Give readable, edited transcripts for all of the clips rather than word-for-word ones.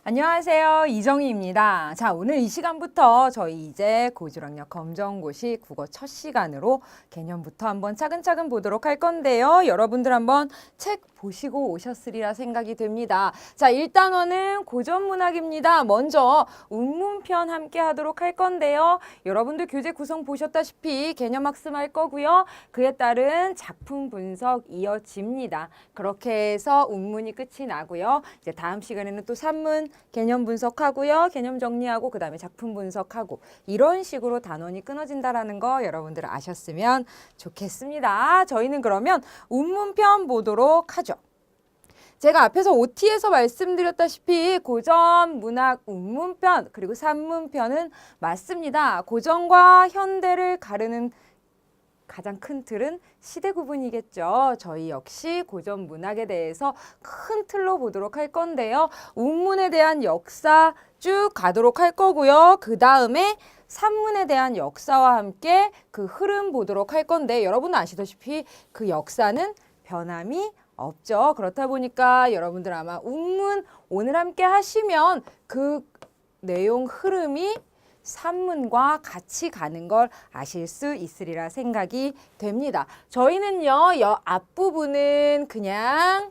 안녕하세요. 이정희입니다. 자, 오늘 이 시간부터 저희 이제 고지력력 검정고시 국어 첫 시간으로 개념부터 한번 차근차근 보도록 할 건데요. 여러분들 한번 책 보시고 오셨으리라 생각이 됩니다. 자, 1단원은 고전문학입니다. 먼저 운문편 함께 하도록 할 건데요. 여러분들 교재 구성 보셨다시피 개념 학습할 거고요. 그에 따른 작품 분석 이어집니다. 그렇게 해서 운문이 끝이 나고요. 이제 다음 시간에는 또 산문 개념 분석하고요. 개념 정리하고 그 다음에 작품 분석하고 이런 식으로 단원이 끊어진다라는 거 여러분들 아셨으면 좋겠습니다. 저희는 그러면 운문편 보도록 하죠. 제가 앞에서 OT에서 말씀드렸다시피 고전, 문학, 운문편 그리고 산문편은 맞습니다. 고전과 현대를 가르는 가장 큰 틀은 시대 구분이겠죠. 저희 역시 고전 문학에 대해서 큰 틀로 보도록 할 건데요. 운문에 대한 역사 쭉 가도록 할 거고요. 그 다음에 산문에 대한 역사와 함께 그 흐름 보도록 할 건데 여러분 아시다시피 그 역사는 변함이 없죠. 그렇다 보니까 여러분들 아마 운문 오늘 함께 하시면 그 내용 흐름이 산문과 같이 가는 걸 아실 수 있으리라 생각이 됩니다. 저희는요, 앞부분은 그냥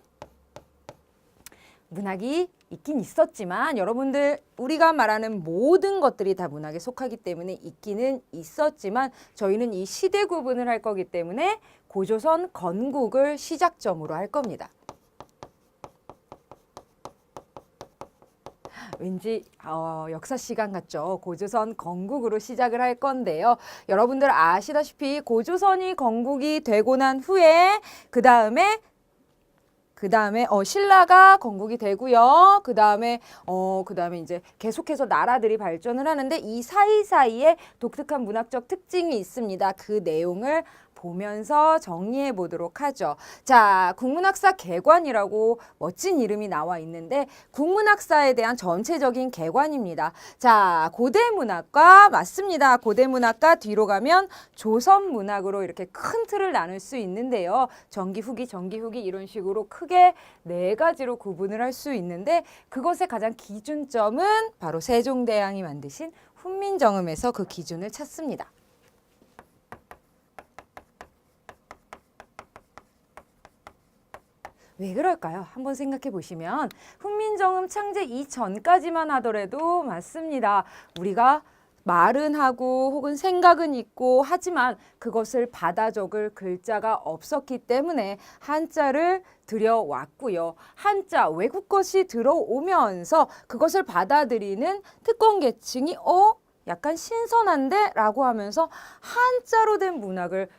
문학이 있긴 있었지만 여러분들 우리가 말하는 모든 것들이 다 문학에 속하기 때문에 있기는 있었지만 저희는 이 시대 구분을 할 거기 때문에 고조선 건국을 시작점으로 할 겁니다. 왠지 역사 시간 같죠. 고조선 건국으로 시작을 할 건데요. 여러분들 아시다시피 고조선이 건국이 되고 난 후에 그 다음에 신라가 건국이 되고요. 그 다음에 이제 계속해서 나라들이 발전을 하는데 이 사이사이에 독특한 문학적 특징이 있습니다. 그 내용을 보면서 정리해 보도록 하죠. 자, 국문학사 개관이라고 멋진 이름이 나와 있는데 국문학사에 대한 전체적인 개관입니다. 자, 고대문학과 맞습니다. 고대문학과 뒤로 가면 조선문학으로 이렇게 큰 틀을 나눌 수 있는데요. 전기, 후기 이런 식으로 크게 네 가지로 구분을 할 수 있는데 그것의 가장 기준점은 바로 세종대왕이 만드신 훈민정음에서 그 기준을 찾습니다. 왜 그럴까요? 한번 생각해 보시면 훈민정음 창제 이전까지만 하더라도 맞습니다. 우리가 말은 하고 혹은 생각은 있고 하지만 그것을 받아 적을 글자가 없었기 때문에 한자를 들여왔고요. 한자 외국 것이 들어오면서 그것을 받아들이는 특권 계층이 약간 신선한데? 라고 하면서 한자로 된 문학을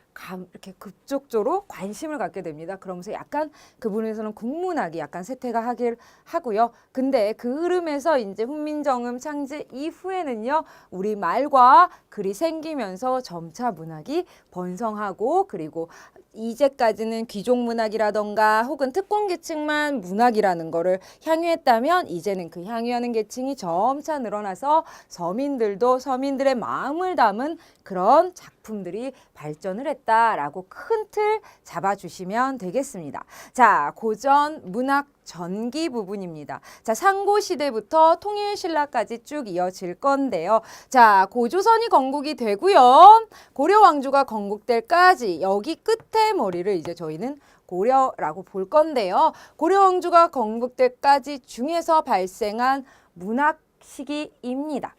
이렇게 급속도로 관심을 갖게 됩니다. 그러면서 약간 그 부분에서는 국문학이 약간 쇠퇴가 하고요. 근데 그 흐름에서 이제 훈민정음 창제 이후에는요. 우리말과 글이 생기면서 점차 문학이 번성하고 그리고 이제까지는 귀족문학이라던가 혹은 특권계층만 문학이라는 거를 향유했다면 이제는 그 향유하는 계층이 점차 늘어나서 서민들의 마음을 담은 그런 작품들이 발전을 했다라고 큰 틀 잡아주시면 되겠습니다. 자, 고전 문학 전기 부분입니다. 자, 상고시대부터 통일신라까지 쭉 이어질 건데요. 자, 고조선이 건국이 되고요. 고려왕조가 건국될까지 여기 끝에 머리를 이제 저희는 고려라고 볼 건데요. 고려왕조가 건국될까지 중에서 발생한 문학 시기입니다.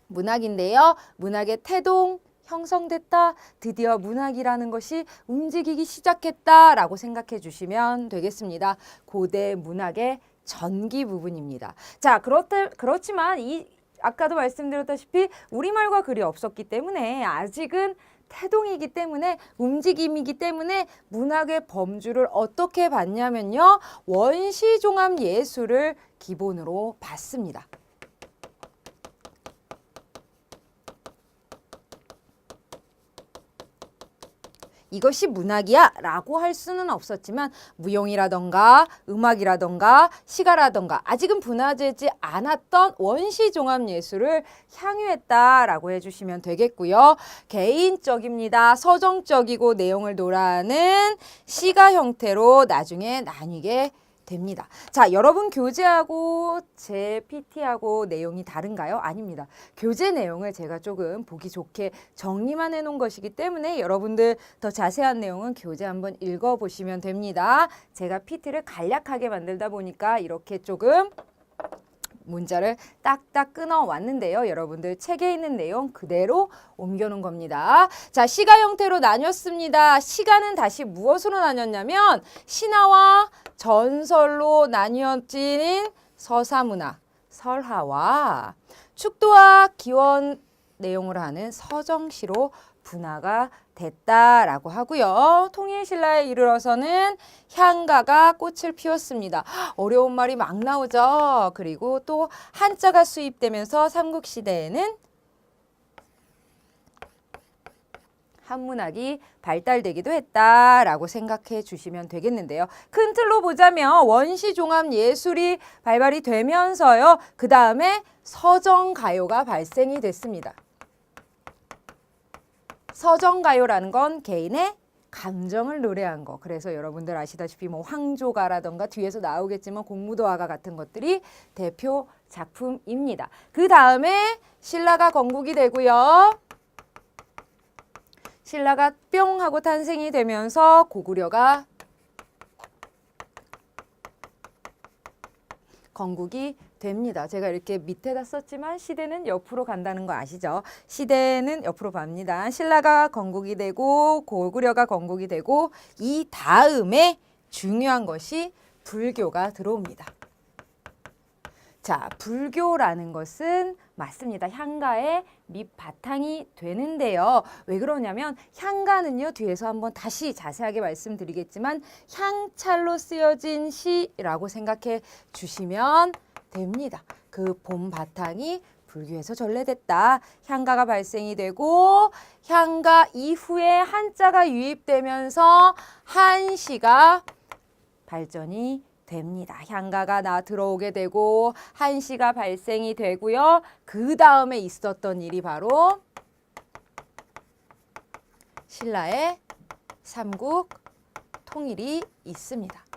문학인데요. 문학의 태동 형성됐다. 드디어 문학이라는 것이 움직이기 시작했다라고 생각해 주시면 되겠습니다. 고대 문학의 전기 부분입니다. 자, 그렇지만 아까도 말씀드렸다시피 우리말과 글이 없었기 때문에 아직은 태동이기 때문에 움직임이기 때문에 문학의 범주를 어떻게 봤냐면요. 원시종합 예술을 기본으로 봤습니다. 이것이 문학이야 라고 할 수는 없었지만 무용이라던가 음악이라던가 시가라던가 아직은 분화되지 않았던 원시종합예술을 향유했다라고 해주시면 되겠고요. 개인적입니다. 서정적이고 내용을 노라하는 시가 형태로 나중에 나뉘게 됩니다. 자, 여러분 교재하고 제 PT하고 내용이 다른가요? 아닙니다. 교재 내용을 제가 조금 보기 좋게 정리만 해놓은 것이기 때문에 여러분들 더 자세한 내용은 교재 한번 읽어보시면 됩니다. 제가 PT를 간략하게 만들다 보니까 이렇게 조금 문자를 딱딱 끊어 왔는데요. 여러분들 책에 있는 내용 그대로 옮겨놓은 겁니다. 자, 시가 형태로 나뉘었습니다. 시가는 다시 무엇으로 나뉘었냐면 신화와 전설로 나뉘어진 서사문화, 설화와 축도와 기원 내용을 하는 서정시로 분화가 됐다라고 하고요. 통일신라에 이르러서는 향가가 꽃을 피웠습니다. 어려운 말이 막 나오죠. 그리고 또 한자가 수입되면서 삼국시대에는 한문학이 발달되기도 했다라고 생각해 주시면 되겠는데요. 큰 틀로 보자면 원시종합예술이 발달이 되면서요. 그 다음에 서정가요가 발생이 됐습니다. 서정가요라는 건 개인의 감정을 노래한 거. 그래서 여러분들 아시다시피 뭐 황조가라던가 뒤에서 나오겠지만 공무도화가 같은 것들이 대표 작품입니다. 그 다음에 신라가 건국이 되고요. 신라가 뿅 하고 탄생이 되면서 고구려가 건국이 됩니다. 제가 이렇게 밑에다 썼지만 시대는 옆으로 간다는 거 아시죠? 시대는 옆으로 갑니다. 신라가 건국이 되고 고구려가 건국이 되고 이 다음에 중요한 것이 불교가 들어옵니다. 자, 불교라는 것은 맞습니다. 향가의 밑바탕이 되는데요. 왜 그러냐면 향가는요. 뒤에서 한번 다시 자세하게 말씀드리겠지만 향찰로 쓰여진 시라고 생각해 주시면 됩니다. 그 본 바탕이 불교에서 전래됐다. 향가가 발생이 되고 향가 이후에 한자가 유입되면서 한시가 발전이 됩니다. 향가가 들어오게 되고 한시가 발생이 되고요. 그 다음에 있었던 일이 바로 신라의 삼국 통일이 있습니다.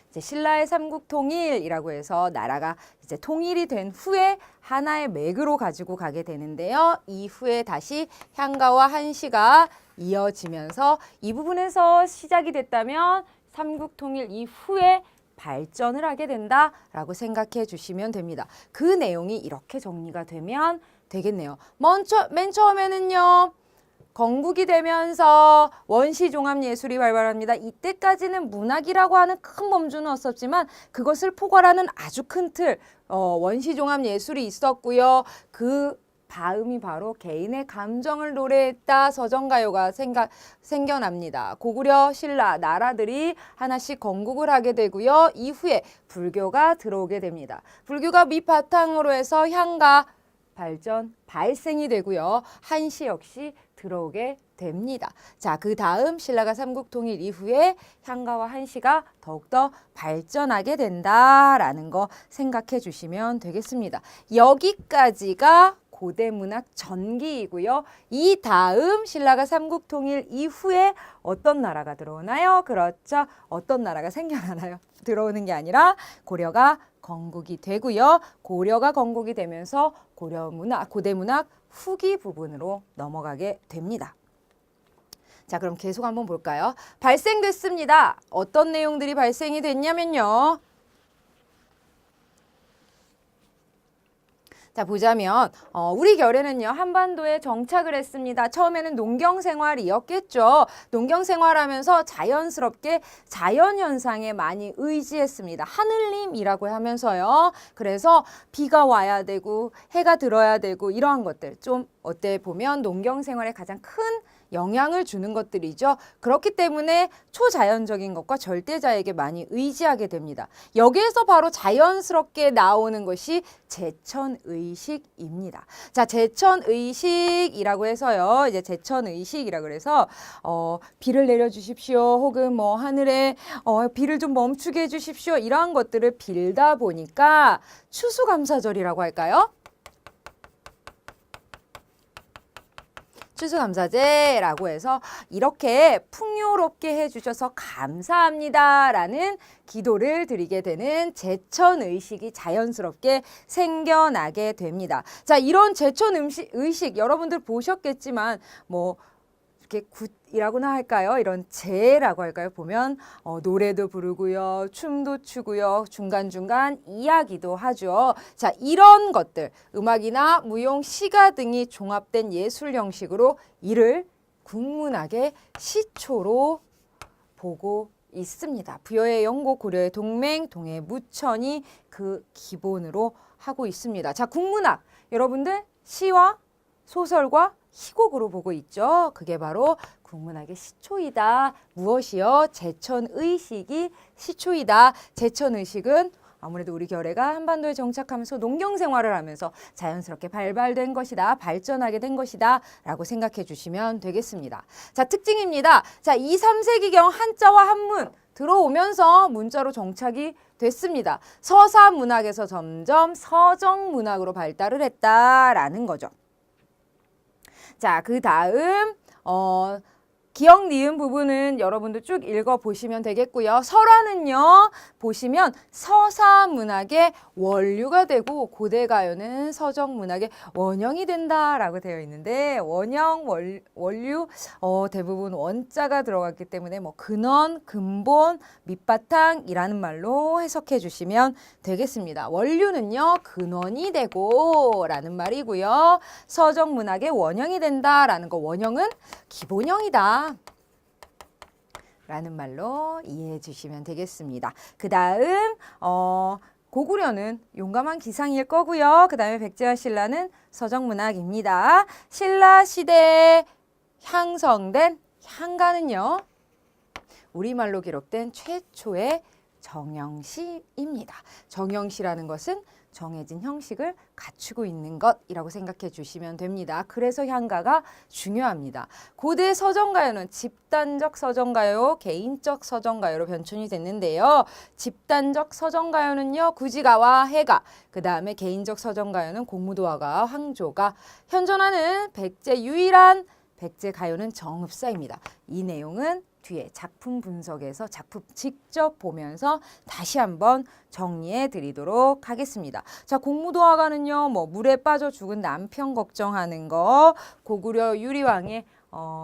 이제 신라의 삼국 통일이라고 해서 나라가 이제 통일이 된 후에 하나의 맥으로 가지고 가게 되는데요. 이후에 다시 향가와 한시가 이어지면서 이 부분에서 시작이 됐다면 삼국 통일 이후에 발전을 하게 된다라고 생각해 주시면 됩니다. 그 내용이 이렇게 정리가 되면 되겠네요. 맨 처음에는요. 건국이 되면서 원시종합예술이 발달합니다. 이때까지는 문학이라고 하는 큰 범주는 없었지만 그것을 포괄하는 아주 큰 틀, 원시종합예술이 있었고요. 그 다음이 바로 개인의 감정을 노래했다 서정가요가 생겨납니다. 고구려, 신라 나라들이 하나씩 건국을 하게 되고요. 이후에 불교가 들어오게 됩니다. 불교가 밑바탕으로 해서 향가 발생이 되고요. 한시 역시 들어오게 됩니다. 자, 그 다음 신라가 삼국통일 이후에 향가와 한시가 더욱더 발전하게 된다라는 거 생각해 주시면 되겠습니다. 여기까지가 고대문학 전기이고요. 이 다음 신라가 삼국통일 이후에 어떤 나라가 들어오나요? 그렇죠. 어떤 나라가 생겨나나요? 들어오는 게 아니라 고려가 건국이 되고요. 고려가 건국이 되면서 고대문학 후기 부분으로 넘어가게 됩니다. 자, 그럼 계속 한번 볼까요? 발생됐습니다. 어떤 내용들이 발생이 됐냐면요. 자, 보자면 우리 결에는요. 한반도에 정착을 했습니다. 처음에는 농경 생활이었겠죠. 농경 생활하면서 자연스럽게 자연현상에 많이 의지했습니다. 하늘림이라고 하면서요. 그래서 비가 와야 되고 해가 들어야 되고 이러한 것들 좀 어때 보면 농경 생활에 가장 큰 영향을 주는 것들이죠. 그렇기 때문에 초자연적인 것과 절대자에게 많이 의지하게 됩니다. 여기에서 바로 자연스럽게 나오는 것이 제천의식입니다. 자, 제천의식이라고 해서요. 이제 제천의식이라고 해서 비를 내려주십시오. 혹은 뭐 하늘에 비를 좀 멈추게 해주십시오. 이러한 것들을 빌다 보니까 추수감사절이라고 할까요? 추수감사제라고 해서 이렇게 풍요롭게 해주셔서 감사합니다라는 기도를 드리게 되는 제천의식이 자연스럽게 생겨나게 됩니다. 자, 이런 제천의식 여러분들 보셨겠지만 뭐 이렇게 굿이라고나 할까요? 이런 제라고 할까요? 보면 노래도 부르고요, 춤도 추고요, 중간중간 이야기도 하죠. 자, 이런 것들 음악이나 무용, 시가 등이 종합된 예술 형식으로 이를 국문학의 시초로 보고 있습니다. 부여의 영고, 고려의 동맹, 동의 무천이 그 기본으로 하고 있습니다. 자, 국문학 여러분들 시와 소설과 희곡으로 보고 있죠. 그게 바로 국문학의 시초이다. 무엇이요? 제천의식이 시초이다. 제천의식은 아무래도 우리 결의가 한반도에 정착하면서 농경 생활을 하면서 자연스럽게 발달된 것이다. 발전하게 된 것이다. 라고 생각해 주시면 되겠습니다. 자, 특징입니다. 자, 2, 3세기경 한자와 한문 들어오면서 문자로 정착이 됐습니다. 서사 문학에서 점점 서정 문학으로 발달을 했다라는 거죠. 자, 그 다음 기억 니은 부분은 여러분들 쭉 읽어보시면 되겠고요. 설화는요, 보시면 서사문학의 원류가 되고 고대가요는 서정문학의 원형이 된다라고 되어 있는데 원형, 원류 대부분 원자가 들어갔기 때문에 뭐 근원, 근본, 밑바탕이라는 말로 해석해 주시면 되겠습니다. 원류는요, 근원이 되고 라는 말이고요. 서정문학의 원형이 된다라는 거, 원형은 기본형이다 라는 말로 이해해 주시면 되겠습니다. 그 다음 고구려는 용감한 기상일 거고요. 그 다음에 백제와 신라는 서정문학입니다. 신라 시대에 향성된 향가는요, 우리말로 기록된 최초의 정형시입니다. 정형시라는 것은 정해진 형식을 갖추고 있는 것이라고 생각해 주시면 됩니다. 그래서 향가가 중요합니다. 고대 서정가요는 집단적 서정가요, 개인적 서정가요로 변천이 됐는데요. 집단적 서정가요는요, 구지가와 해가, 그 다음에 개인적 서정가요는 공무도화가, 황조가, 현존하는 백제 유일한 백제 가요는 정읍사입니다. 이 내용은 뒤에 작품 분석에서 작품 직접 보면서 다시 한번 정리해 드리도록 하겠습니다. 자, 공무도화가는요, 뭐 물에 빠져 죽은 남편 걱정하는 거, 고구려 유리왕의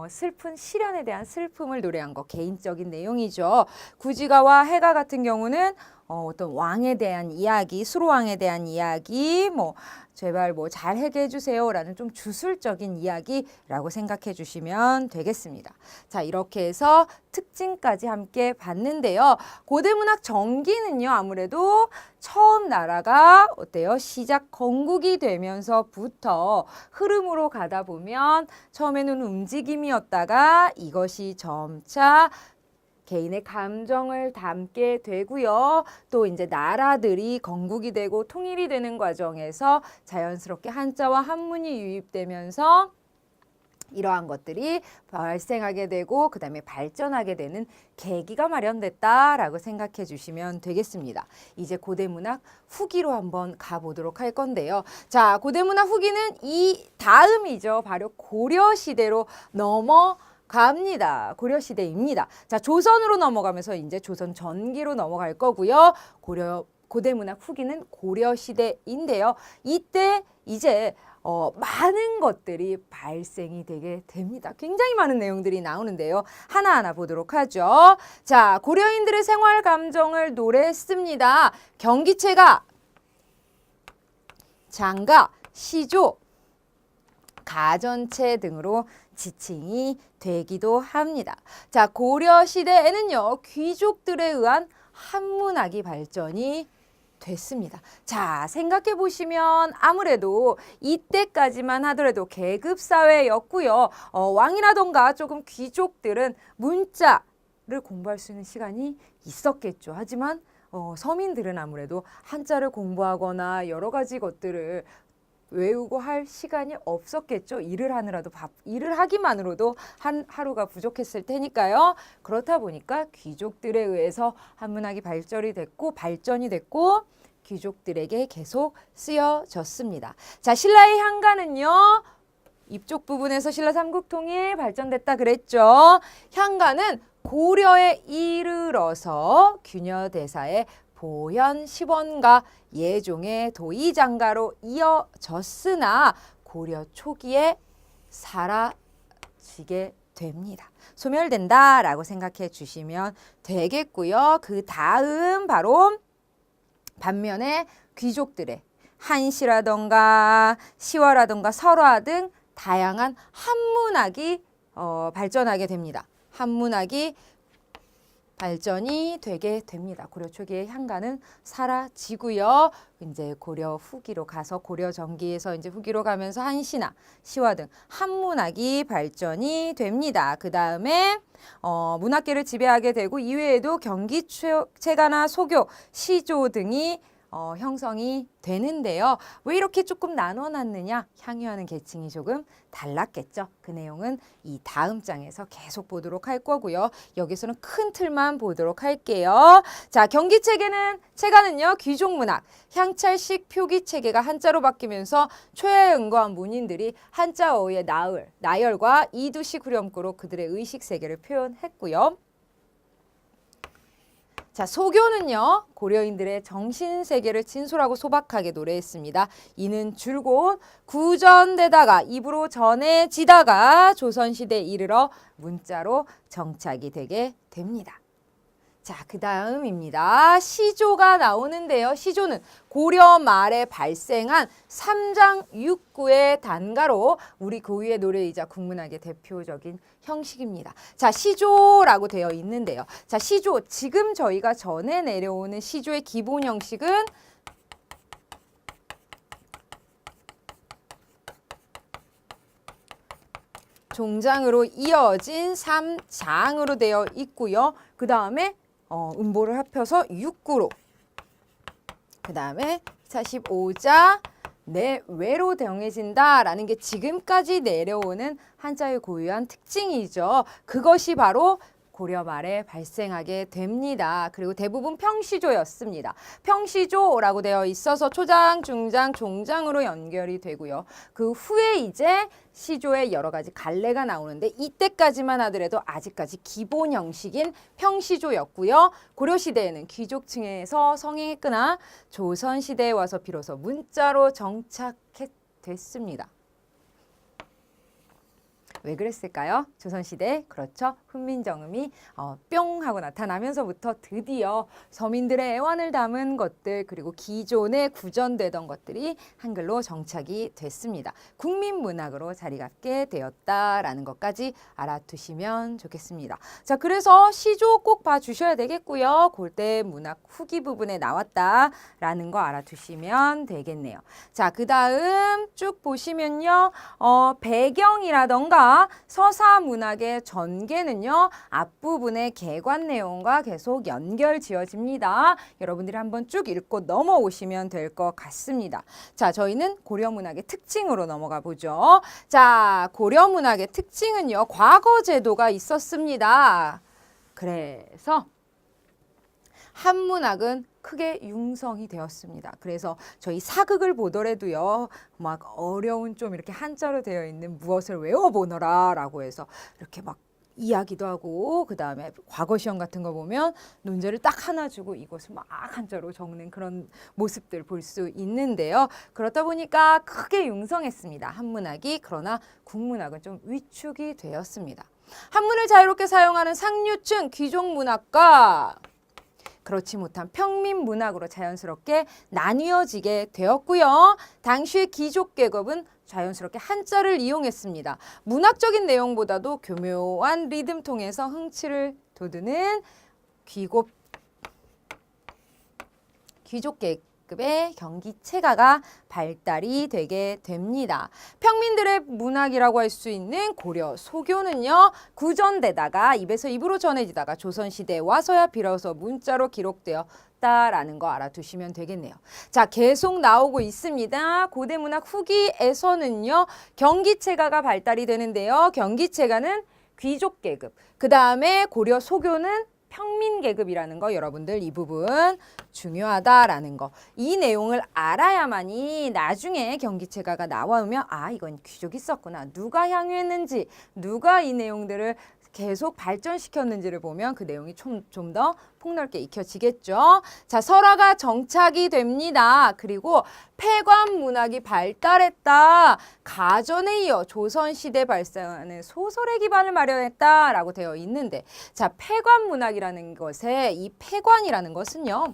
슬픈 시련에 대한 슬픔을 노래한 거, 개인적인 내용이죠. 구지가와 해가 같은 경우는 어떤 왕에 대한 이야기, 수로왕에 대한 이야기, 뭐 제발 뭐 잘 하게 해주세요라는 좀 주술적인 이야기라고 생각해 주시면 되겠습니다. 자, 이렇게 해서 특징까지 함께 봤는데요. 고대문학 전기는요, 아무래도 처음 나라가 어때요? 시작 건국이 되면서부터 흐름으로 가다 보면 처음에는 움직임이었다가 이것이 점차 개인의 감정을 담게 되고요. 또 이제 나라들이 건국이 되고 통일이 되는 과정에서 자연스럽게 한자와 한문이 유입되면서 이러한 것들이 발생하게 되고 그 다음에 발전하게 되는 계기가 마련됐다라고 생각해 주시면 되겠습니다. 이제 고대문학 후기로 한번 가보도록 할 건데요. 자, 고대문학 후기는 이 다음이죠. 바로 고려시대로 갑니다. 고려시대입니다. 자, 조선으로 넘어가면서 이제 조선 전기로 넘어갈 거고요. 고대문학 후기는 고려시대인데요. 이때 이제 많은 것들이 발생이 되게 됩니다. 굉장히 많은 내용들이 나오는데요. 하나하나 보도록 하죠. 자, 고려인들의 생활 감정을 노래했습니다. 경기체가, 장가, 시조, 가전체 등으로 지칭이 되기도 합니다. 자, 고려 시대에는요, 귀족들에 의한 한문학이 발전이 됐습니다. 자, 생각해 보시면 아무래도 이때까지만 하더라도 계급 사회였고요. 왕이라던가 조금 귀족들은 문자를 공부할 수 있는 시간이 있었겠죠. 하지만 서민들은 아무래도 한자를 공부하거나 여러 가지 것들을 외우고 할 시간이 없었겠죠. 일을 하기만으로도 하루가 부족했을 테니까요. 그렇다 보니까 귀족들에 의해서 한문학이 발전이 됐고 귀족들에게 계속 쓰여졌습니다. 자, 신라의 향가는요, 입쪽 부분에서 신라 삼국통일 발전됐다 그랬죠. 향가는 고려에 이르러서 귀녀대사의 보현 10원과 예종의 도의장가로 이어졌으나 고려 초기에 사라지게 됩니다. 소멸된다라고 생각해 주시면 되겠고요. 그 다음 바로 반면에 귀족들의 한시라던가 시화라던가 설화 등 다양한 한문학이 발전하게 됩니다. 한문학이 발전이 되게 됩니다. 고려 초기의 향가는 사라지고요. 이제 고려 후기로 가서 고려 전기에서 이제 후기로 가면서 한시나 시화 등 한문학이 발전이 됩니다. 그 다음에 문학계를 지배하게 되고 이외에도 경기체가나 소교, 시조 등이 형성이 되는데요. 왜 이렇게 조금 나눠놨느냐? 향유하는 계층이 조금 달랐겠죠. 그 내용은 이 다음 장에서 계속 보도록 할 거고요. 여기서는 큰 틀만 보도록 할게요. 자, 체가는요. 귀족문학, 향찰식 표기체계가 한자로 바뀌면서 초야에 응거한 문인들이 한자어의 나열과 이두식 후렴구로 그들의 의식세계를 표현했고요. 자, 소교는요. 고려인들의 정신세계를 진솔하고 소박하게 노래했습니다. 이는 줄곧 구전되다가 입으로 전해지다가 조선시대에 이르러 문자로 정착이 되게 됩니다. 자, 그 다음입니다. 시조가 나오는데요. 시조는 고려 말에 발생한 삼장육구의 단가로 우리 고유의 노래이자 국문학의 대표적인 형식입니다. 자, 시조라고 되어 있는데요. 자, 시조, 지금 저희가 전해 내려오는 시조의 기본 형식은 종장으로 이어진 3장으로 되어 있고요. 그 다음에 음보를 합해서 6구로, 그 다음에 45자 내외로 정해진다라는 게 지금까지 내려오는 한자의 고유한 특징이죠. 그것이 바로 고려 말에 발생하게 됩니다. 그리고 대부분 평시조였습니다. 평시조라고 되어 있어서 초장, 중장, 종장으로 연결이 되고요. 그 후에 이제 시조의 여러 가지 갈래가 나오는데 이때까지만 하더라도 아직까지 기본 형식인 평시조였고요. 고려시대에는 귀족층에서 성행했거나 조선시대에 와서 비로소 문자로 정착됐습니다. 왜 그랬을까요? 조선시대, 그렇죠. 훈민정음이 뿅 하고 나타나면서부터 드디어 서민들의 애환을 담은 것들 그리고 기존에 구전되던 것들이 한글로 정착이 됐습니다. 국민문학으로 자리 잡게 되었다라는 것까지 알아두시면 좋겠습니다. 자, 그래서 시조 꼭 봐주셔야 되겠고요. 골대 문학 후기 부분에 나왔다라는 거 알아두시면 되겠네요. 자, 그 다음 쭉 보시면요. 배경이라던가 서사 문학의 전개는요. 앞부분의 개관 내용과 계속 연결 지어집니다. 여러분들이 한번 쭉 읽고 넘어오시면 될 것 같습니다. 자, 저희는 고려 문학의 특징으로 넘어가 보죠. 자, 고려 문학의 특징은요. 과거 제도가 있었습니다. 그래서 한문학은 크게 융성이 되었습니다. 그래서 저희 사극을 보더라도요. 막 어려운 좀 이렇게 한자로 되어 있는 무엇을 외워보너라 라고 해서 이렇게 막 이야기도 하고 그 다음에 과거 시험 같은 거 보면 논제를 딱 하나 주고 이것을 막 한자로 적는 그런 모습들 볼 수 있는데요. 그렇다 보니까 크게 융성했습니다. 한문학이. 그러나 국문학은 좀 위축이 되었습니다. 한문을 자유롭게 사용하는 상류층 귀족 문학과 그렇지 못한 평민 문학으로 자연스럽게 나뉘어지게 되었고요. 당시의 귀족 계급은 자연스럽게 한자를 이용했습니다. 문학적인 내용보다도 교묘한 리듬 통해서 흥취를 돋우는 귀족 계급의 경기체가가 발달이 되게 됩니다. 평민들의 문학이라고 할 수 있는 고려 소교는요. 구전되다가 입에서 입으로 전해지다가 조선시대에 와서야 비로소 문자로 기록되었다라는 거 알아두시면 되겠네요. 자, 계속 나오고 있습니다. 고대 문학 후기에서는요. 경기체가가 발달이 되는데요. 경기체가는 귀족 계급, 그 다음에 고려 소교는 평민계급이라는 거 여러분들 이 부분 중요하다라는 거. 이 내용을 알아야만이 나중에 경기체가가 나오면 아 이건 귀족이 썼구나. 누가 향유했는지 누가 이 내용들을 계속 발전시켰는지를 보면 그 내용이 좀 더 폭넓게 익혀지겠죠. 자, 설화가 정착이 됩니다. 그리고 폐관 문학이 발달했다. 가전에 이어 조선시대 발생하는 소설의 기반을 마련했다라고 되어 있는데 자, 폐관 문학이라는 것에 이 폐관이라는 것은요.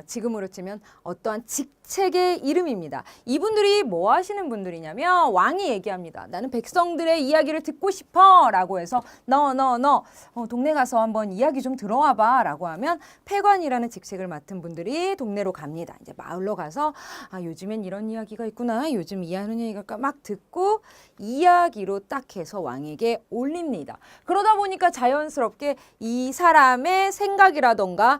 지금으로 치면 어떠한 직책의 이름입니다. 이분들이 뭐 하시는 분들이냐면 왕이 얘기합니다. 나는 백성들의 이야기를 듣고 싶어 라고 해서 너 동네 가서 한번 이야기 좀 들어와 봐 라고 하면 폐관이라는 직책을 맡은 분들이 동네로 갑니다. 이제 마을로 가서 아 요즘엔 이런 이야기가 있구나. 요즘 이해하는 얘기가 막 듣고 이야기로 딱 해서 왕에게 올립니다. 그러다 보니까 자연스럽게 이 사람의 생각이라던가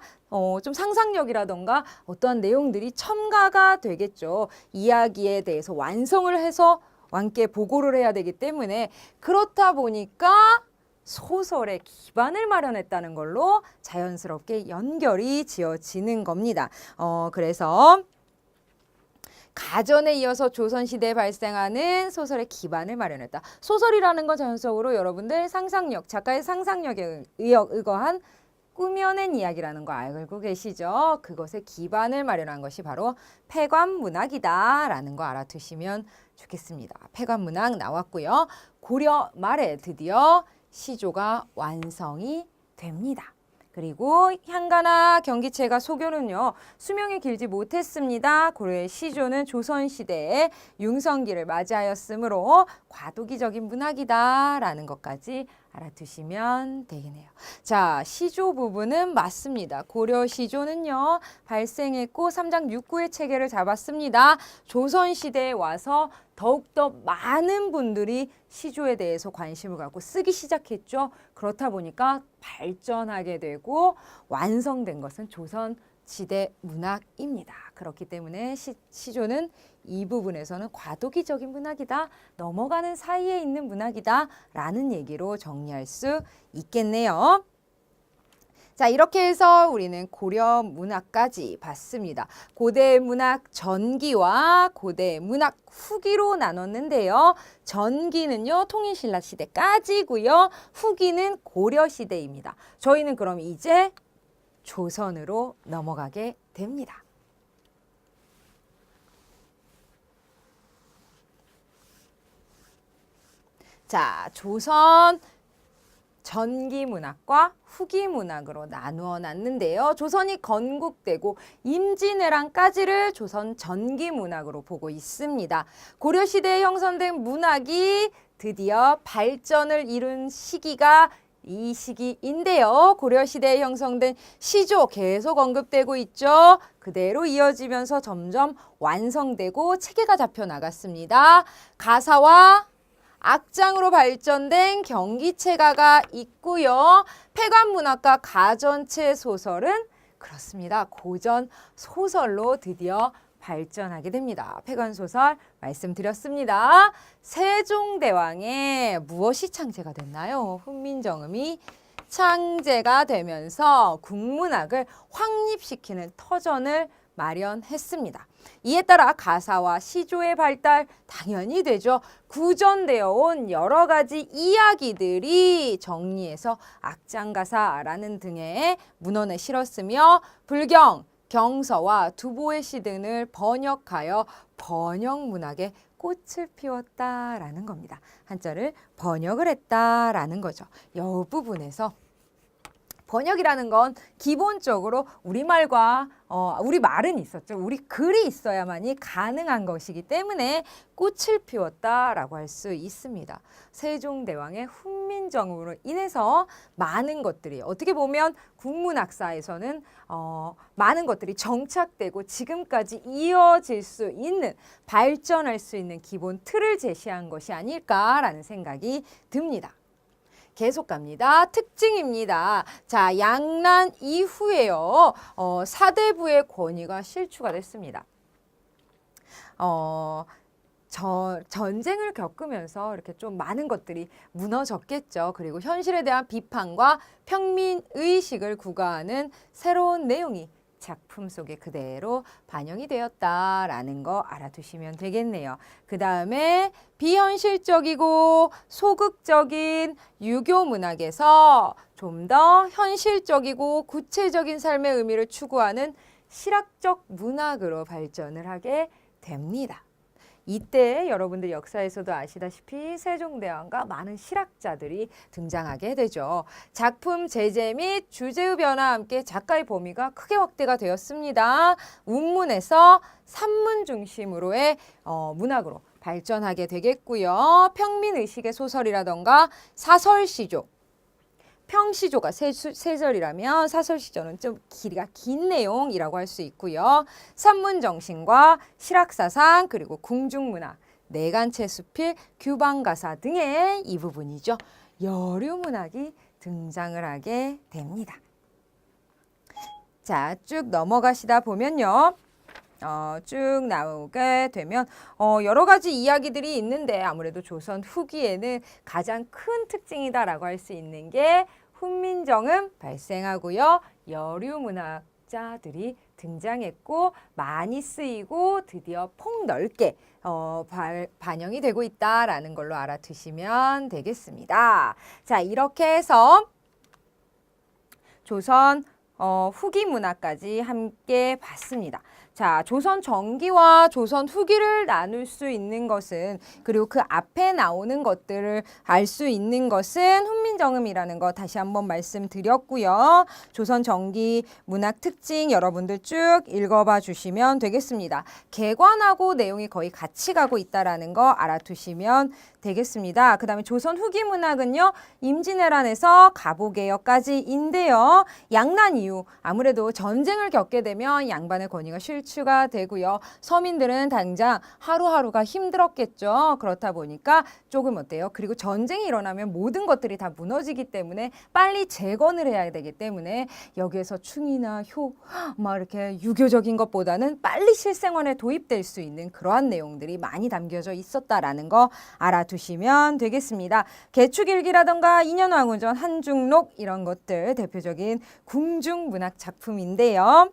좀 상상력이라던가 어떠한 내용들이 첨가가 되겠죠. 이야기에 대해서 완성을 해서 왕께 보고를 해야 되기 때문에 그렇다 보니까 소설의 기반을 마련했다는 걸로 자연스럽게 연결이 지어지는 겁니다. 그래서 가전에 이어서 조선시대에 발생하는 소설의 기반을 마련했다. 소설이라는 건 자연적으로 여러분들 상상력, 작가의 상상력에 의거한 꾸며낸 이야기라는 거 알고 계시죠? 그것의 기반을 마련한 것이 바로 폐관문학이다라는 거 알아두시면 좋겠습니다. 폐관문학 나왔고요. 고려 말에 드디어 시조가 완성이 됩니다. 그리고 향가나 경기체가 소교는요. 수명이 길지 못했습니다. 고려의 시조는 조선시대의 융성기를 맞이하였으므로 과도기적인 문학이다라는 것까지 알아두시면 되겠네요. 자, 시조 부분은 맞습니다. 고려 시조는요. 발생했고 3장 6구의 체계를 잡았습니다. 조선시대에 와서 더욱더 많은 분들이 시조에 대해서 관심을 갖고 쓰기 시작했죠. 그렇다 보니까 발전하게 되고 완성된 것은 조선시대 문학입니다. 그렇기 때문에 시조는 이 부분에서는 과도기적인 문학이다. 넘어가는 사이에 있는 문학이다. 라는 얘기로 정리할 수 있겠네요. 자, 이렇게 해서 우리는 고려 문학까지 봤습니다. 고대 문학 전기와 고대 문학 후기로 나눴는데요. 전기는요, 통일신라 시대까지고요. 후기는 고려 시대입니다. 저희는 그럼 이제 조선으로 넘어가게 됩니다. 자, 조선 전기 문학과 후기 문학으로 나누어 놨는데요. 조선이 건국되고 임진왜란까지를 조선 전기 문학으로 보고 있습니다. 고려시대에 형성된 문학이 드디어 발전을 이룬 시기가 이 시기인데요. 고려시대에 형성된 시조 계속 언급되고 있죠. 그대로 이어지면서 점점 완성되고 체계가 잡혀 나갔습니다. 가사와 악장으로 발전된 경기체가가 있고요. 폐관문학과 가전체 소설은 그렇습니다. 고전 소설로 드디어 발전하게 됩니다. 폐관소설 말씀드렸습니다. 세종대왕의 무엇이 창제가 됐나요? 훈민정음이 창제가 되면서 국문학을 확립시키는 터전을 마련했습니다. 이에 따라 가사와 시조의 발달 당연히 되죠. 구전되어 온 여러 가지 이야기들이 정리해서 악장가사라는 등의 문헌에 실었으며 불경, 경서와 두보의 시 등을 번역하여 번역문학의 꽃을 피웠다라는 겁니다. 한자를 번역을 했다라는 거죠. 이 부분에서 번역이라는 건 기본적으로 우리말과 우리 말은 있었죠. 우리 글이 있어야만이 가능한 것이기 때문에 꽃을 피웠다라고 할 수 있습니다. 세종대왕의 훈민정음으로 인해서 많은 것들이 어떻게 보면 국문학사에서는 많은 것들이 정착되고 지금까지 이어질 수 있는 발전할 수 있는 기본 틀을 제시한 것이 아닐까라는 생각이 듭니다. 계속 갑니다. 특징입니다. 자, 양난 이후에요. 사대부의 권위가 실추가 됐습니다. 전쟁을 겪으면서 이렇게 좀 많은 것들이 무너졌겠죠. 그리고 현실에 대한 비판과 평민의식을 구가하는 새로운 내용이 작품 속에 그대로 반영이 되었다라는 거 알아두시면 되겠네요. 그 다음에 비현실적이고 소극적인 유교 문학에서 좀 더 현실적이고 구체적인 삶의 의미를 추구하는 실학적 문학으로 발전을 하게 됩니다. 이때 여러분들 역사에서도 아시다시피 세종대왕과 많은 실학자들이 등장하게 되죠. 작품 제재 및 주제의 변화와 함께 작가의 범위가 크게 확대가 되었습니다. 운문에서 산문 중심으로의 문학으로 발전하게 되겠고요. 평민의식의 소설이라던가 사설시조, 평시조가 세절이라면 사설시조는 좀 길이가 긴 내용이라고 할 수 있고요. 산문정신과 실학사상 그리고 궁중문학, 내간체수필, 규방가사 등의 이 부분이죠. 여류문학이 등장을 하게 됩니다. 자, 쭉 넘어가시다 보면요. 쭉 나오게 되면 여러 가지 이야기들이 있는데 아무래도 조선 후기에는 가장 큰 특징이다라고 할 수 있는 게 훈민정음 발생하고요. 여류문학자들이 등장했고 많이 쓰이고 드디어 폭넓게 반영이 되고 있다라는 걸로 알아두시면 되겠습니다. 자, 이렇게 해서 조선 후기 문학까지 함께 봤습니다. 자, 조선 전기와 조선 후기를 나눌 수 있는 것은 그리고 그 앞에 나오는 것들을 알 수 있는 것은 훈민정음이라는 거 다시 한번 말씀드렸고요. 조선 전기 문학 특징 여러분들 쭉 읽어봐 주시면 되겠습니다. 개관하고 내용이 거의 같이 가고 있다라는 거 알아두시면 되겠습니다. 그 다음에 조선 후기 문학은요. 임진왜란에서 갑오개혁까지인데요. 양난 이후 아무래도 전쟁을 겪게 되면 양반의 권위가 실추가 되고요. 서민들은 당장 하루하루가 힘들었겠죠. 그렇다 보니까 조금 어때요? 그리고 전쟁이 일어나면 모든 것들이 다 무너지기 때문에 빨리 재건을 해야 되기 때문에 여기에서 충이나 효, 막 이렇게 유교적인 것보다는 빨리 실생활에 도입될 수 있는 그러한 내용들이 많이 담겨져 있었다라는 거 알아두시면 되겠습니다. 개축일기라던가 인현왕후전, 한중록 이런 것들 대표적인 궁중문학 작품인데요.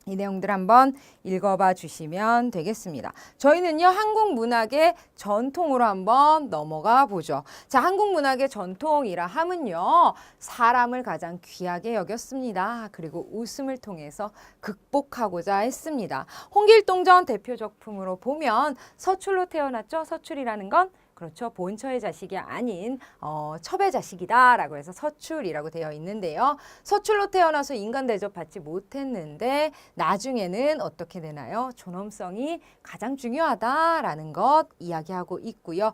이 내용들 한번 읽어봐 주시면 되겠습니다. 저희는요, 한국 문학의 전통으로 한번 넘어가 보죠. 자, 한국 문학의 전통이라 하면요, 사람을 가장 귀하게 여겼습니다. 그리고 웃음을 통해서 극복하고자 했습니다. 홍길동전 대표 작품으로 보면 서출로 태어났죠. 서출이라는 건 그렇죠. 본처의 자식이 아닌 첩의 자식이다라고 해서 서출이라고 되어 있는데요. 서출로 태어나서 인간 대접 받지 못했는데 나중에는 어떻게 되나요? 존엄성이 가장 중요하다라는 것 이야기하고 있고요.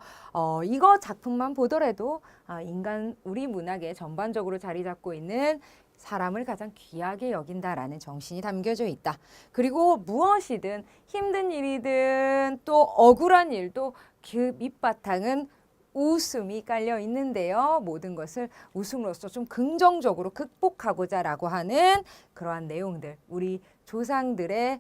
이거 작품만 보더라도 우리 문학에 전반적으로 자리 잡고 있는 사람을 가장 귀하게 여긴다라는 정신이 담겨져 있다. 그리고 무엇이든 힘든 일이든 또 억울한 일도 그 밑바탕은 웃음이 깔려 있는데요. 모든 것을 웃음으로써 좀 긍정적으로 극복하고자 라고 하는 그러한 내용들, 우리 조상들의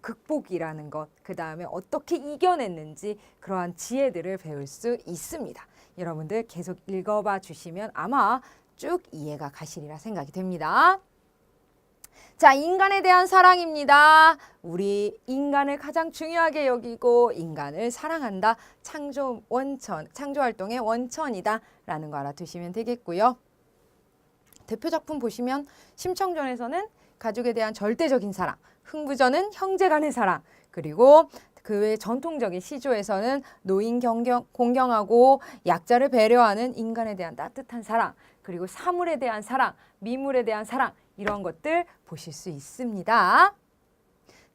극복이라는 것, 그 다음에 어떻게 이겨냈는지 그러한 지혜들을 배울 수 있습니다. 여러분들 계속 읽어봐 주시면 아마 쭉 이해가 가시리라 생각이 됩니다. 자, 인간에 대한 사랑입니다. 우리 인간을 가장 중요하게 여기고 인간을 사랑한다. 창조활동의 원천이다. 라는 거 알아두시면 되겠고요. 대표 작품 보시면 심청전에서는 가족에 대한 절대적인 사랑, 흥부전은 형제 간의 사랑, 그리고 그 외 전통적인 시조에서는 노인 공경하고 약자를 배려하는 인간에 대한 따뜻한 사랑, 그리고 사물에 대한 사랑, 미물에 대한 사랑 이런 것들 보실 수 있습니다.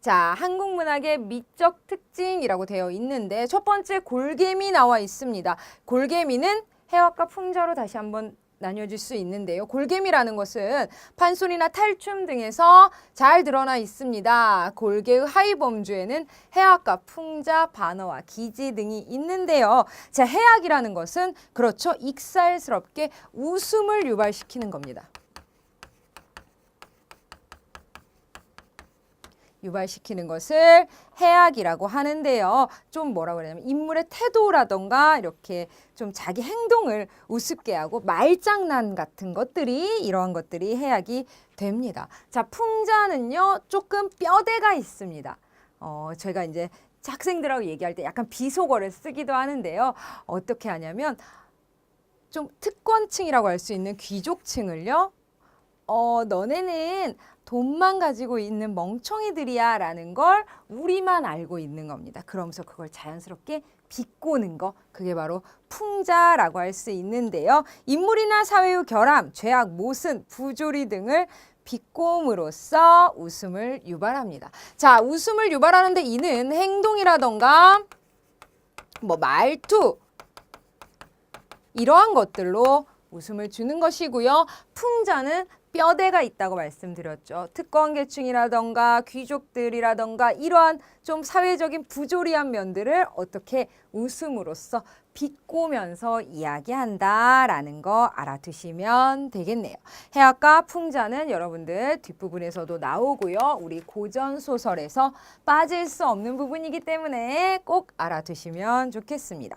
자, 한국 문학의 미적 특징이라고 되어 있는데 첫 번째 골개미 나와 있습니다. 골개미는 해학과 풍자로 다시 한번 나뉘어질 수 있는데요. 골개미라는 것은 판소리나 탈춤 등에서 잘 드러나 있습니다. 골개의 하위범주에는 해학과 풍자, 반어와 기지 등이 있는데요. 자, 해학이라는 것은 그렇죠. 익살스럽게 웃음을 유발시키는 겁니다. 유발시키는 것을 해악이라고 하는데요. 좀 뭐라고 그러냐면 인물의 태도라던가 이렇게 좀 자기 행동을 우습게 하고 말장난 같은 것들이 이러한 것들이 해악이 됩니다. 자, 풍자는요 조금 뼈대가 있습니다. 제가 이제 학생들하고 얘기할 때 약간 비속어를 쓰기도 하는데요. 어떻게 하냐면 좀 특권층이라고 할 수 있는 귀족층을요. 너네는 돈만 가지고 있는 멍청이들이야 라는 걸 우리만 알고 있는 겁니다. 그러면서 그걸 자연스럽게 비꼬는 거, 그게 바로 풍자라고 할 수 있는데요. 인물이나 사회의 결함, 죄악, 모순, 부조리 등을 비꼬음으로써 웃음을 유발합니다. 자, 웃음을 유발하는데 이는 행동이라던가 뭐 말투 이러한 것들로 웃음을 주는 것이고요. 풍자는 뼈대가 있다고 말씀드렸죠. 특권계층이라던가 귀족들이라던가 이러한 좀 사회적인 부조리한 면들을 어떻게 웃음으로써 비꼬면서 이야기한다라는 거 알아두시면 되겠네요. 해악과 풍자는 여러분들 뒷부분에서도 나오고요. 우리 고전소설에서 빠질 수 없는 부분이기 때문에 꼭 알아두시면 좋겠습니다.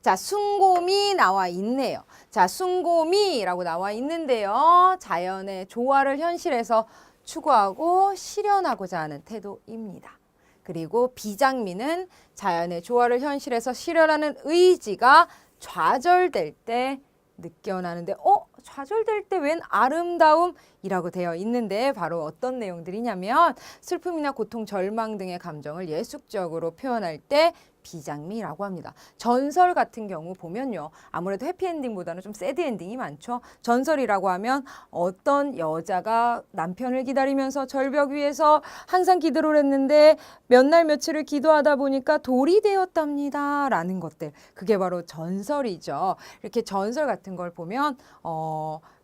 자, 숭고미 나와 있네요. 자, 숭고미라고 나와 있는데요. 자연의 조화를 현실에서 추구하고 실현하고자 하는 태도입니다. 그리고 비장미는 자연의 조화를 현실에서 실현하는 의지가 좌절될 때 느껴나는데 좌절될 때 웬 아름다움이라고 되어 있는데 바로 어떤 내용들이냐면 슬픔이나 고통, 절망 등의 감정을 예술적으로 표현할 때 비장미라고 합니다. 전설 같은 경우 보면요. 아무래도 해피엔딩보다는 좀 새드엔딩이 많죠. 전설이라고 하면 어떤 여자가 남편을 기다리면서 절벽 위에서 항상 기도를 했는데 몇 날 며칠을 기도하다 보니까 돌이 되었답니다. 라는 것들. 그게 바로 전설이죠. 이렇게 전설 같은 걸 보면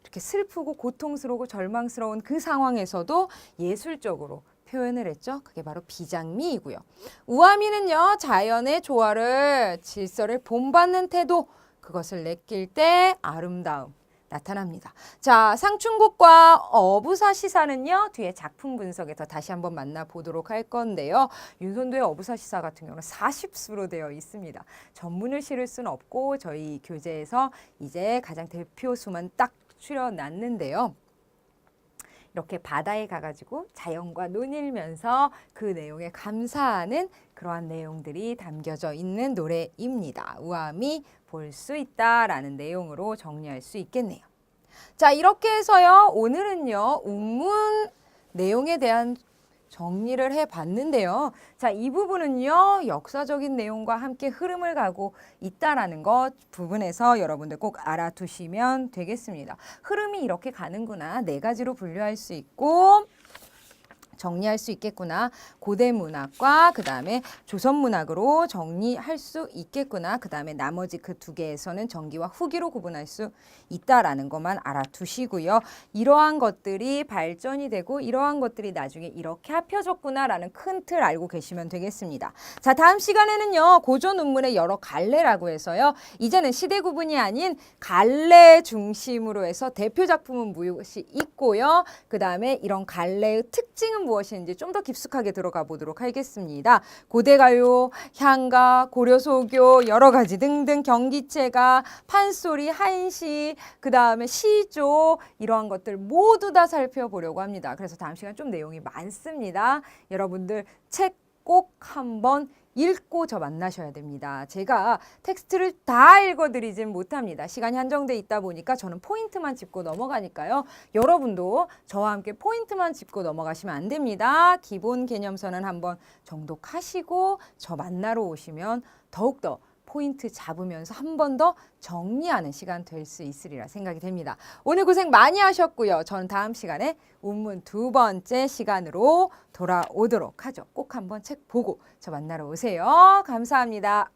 이렇게 슬프고 고통스러우고 절망스러운 그 상황에서도 예술적으로 표현을 했죠. 그게 바로 비장미이고요. 우아미는요. 자연의 조화를 질서를 본받는 태도 그것을 느낄 때 아름다움 나타납니다. 자, 상충곡과 어부사시사는요. 뒤에 작품 분석에서 다시 한번 만나보도록 할 건데요. 윤선도의 어부사시사 같은 경우는 40수로 되어 있습니다. 전문을 실을 수는 없고 저희 교재에서 이제 가장 대표 수만 딱 추려놨는데요. 이렇게 바다에 가가지고 자연과 논일면서 그 내용에 감사하는 그러한 내용들이 담겨져 있는 노래입니다. 우아함이 볼 수 있다라는 내용으로 정리할 수 있겠네요. 자, 이렇게 해서요. 오늘은요. 운문 내용에 대한 정리를 해봤는데요. 자, 이 부분은요. 역사적인 내용과 함께 흐름을 가고 있다라는 것 부분에서 여러분들 꼭 알아두시면 되겠습니다. 흐름이 이렇게 가는구나. 네 가지로 분류할 수 있고 정리할 수 있겠구나. 고대 문학과 그 다음에 조선 문학으로 정리할 수 있겠구나. 그 다음에 나머지 그 두 개에서는 전기와 후기로 구분할 수 있다라는 것만 알아두시고요. 이러한 것들이 발전이 되고 이러한 것들이 나중에 이렇게 합혀졌구나라는 큰 틀 알고 계시면 되겠습니다. 자, 다음 시간에는요. 고전 운문의 여러 갈래라고 해서요. 이제는 시대 구분이 아닌 갈래 중심으로 해서 대표 작품은 무엇이 있고요. 그 다음에 이런 갈래의 특징은 무엇인지 좀 더 깊숙하게 들어가 보도록 하겠습니다. 고대가요, 향가, 고려소교 여러 가지 등등 경기체가, 판소리, 한시, 그 다음에 시조 이러한 것들 모두 다 살펴보려고 합니다. 그래서 다음 시간 좀 내용이 많습니다. 여러분들 책 꼭 한번 읽고 저 만나셔야 됩니다. 제가 텍스트를 다 읽어드리진 못합니다. 시간이 한정돼 있다 보니까 저는 포인트만 짚고 넘어가니까요. 여러분도 저와 함께 포인트만 짚고 넘어가시면 안 됩니다. 기본 개념서는 한번 정독하시고 저 만나러 오시면 더욱더 포인트 잡으면서 한 번 더 정리하는 시간 될 수 있으리라 생각이 됩니다. 오늘 고생 많이 하셨고요. 저는 다음 시간에 운문 두 번째 시간으로 돌아오도록 하죠. 꼭 한번 책 보고 저 만나러 오세요. 감사합니다.